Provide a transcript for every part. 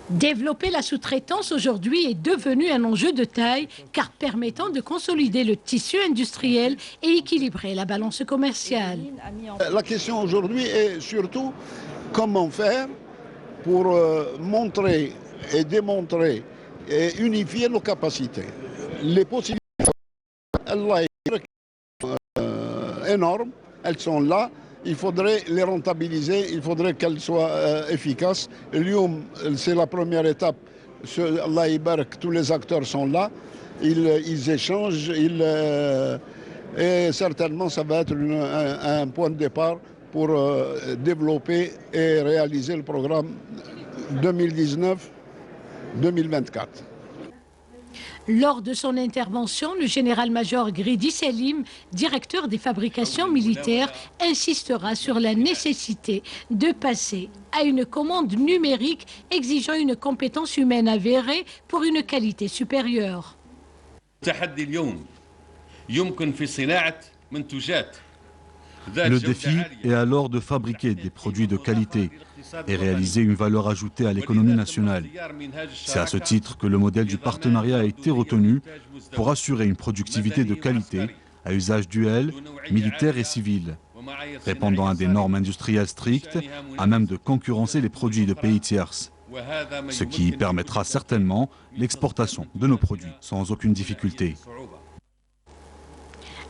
Développer la sous-traitance aujourd'hui est devenu un enjeu de taille car permettant de consolider le tissu industriel et équilibrer la balance commerciale. La question aujourd'hui est surtout comment faire pour montrer et démontrer et unifier nos capacités. Les possibilités énormes, elles sont là. Il faudrait les rentabiliser, il faudrait qu'elles soient efficaces. L'IOM, c'est la première étape. Allah Ibarak, tous les acteurs sont là, ils échangent, et certainement ça va être un point de départ pour développer et réaliser le programme 2019-2024. Lors de son intervention, le général-major Gridi Selim, directeur des fabrications militaires, insistera sur la nécessité de passer à une commande numérique exigeant une compétence humaine avérée pour une qualité supérieure. Le défi est alors de fabriquer des produits de qualité et réaliser une valeur ajoutée à l'économie nationale. C'est à ce titre que le modèle du partenariat a été retenu pour assurer une productivité de qualité à usage duel, militaire et civil, répondant à des normes industrielles strictes à même de concurrencer les produits de pays tierces, ce qui permettra certainement l'exportation de nos produits sans aucune difficulté.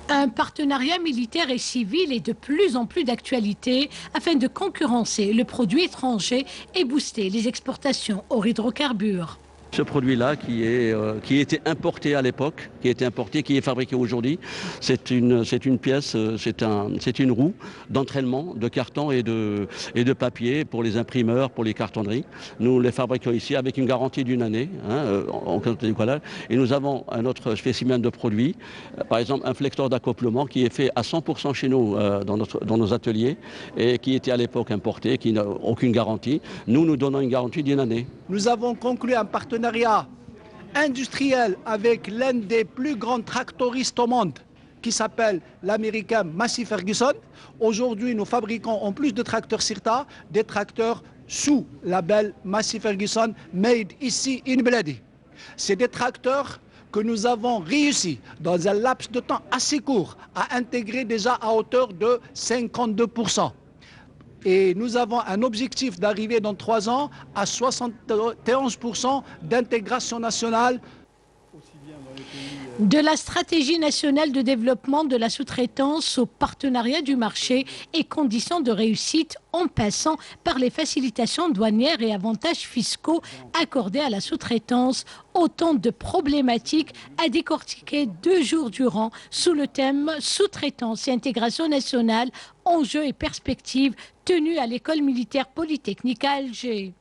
Un partenariat militaire et civil est de plus en plus d'actualité afin de concurrencer le produit étranger et booster les exportations hors hydrocarbures. Ce produit-là qui était importé à l'époque, qui est fabriqué aujourd'hui, c'est une pièce, c'est une roue d'entraînement de carton et de papier pour les imprimeurs, pour les cartonneries. Nous les fabriquons ici avec une garantie d'une année en quantité de collage. Et nous avons un autre spécimen de produit, par exemple un flexeur d'accouplement qui est fait à 100% chez nous dans nos ateliers et qui était à l'époque importé, qui n'a aucune garantie. Nous donnons une garantie d'une année. Nous avons conclu un partenariat industriel avec l'un des plus grands tractoristes au monde qui s'appelle l'américain Massey Ferguson. Aujourd'hui, nous fabriquons en plus de tracteurs Sirta, des tracteurs sous label Massey Ferguson, made ici in Beledi. C'est des tracteurs que nous avons réussi, dans un laps de temps assez court, à intégrer déjà à hauteur de 52%. Et nous avons un objectif d'arriver dans 3 ans à 71% d'intégration nationale. De la stratégie nationale de développement de la sous-traitance au partenariat du marché et conditions de réussite en passant par les facilitations douanières et avantages fiscaux accordés à la sous-traitance, autant de problématiques à décortiquer 2 jours durant sous le thème sous-traitance et intégration nationale, enjeux et perspectives tenus à l'école militaire polytechnique à Alger.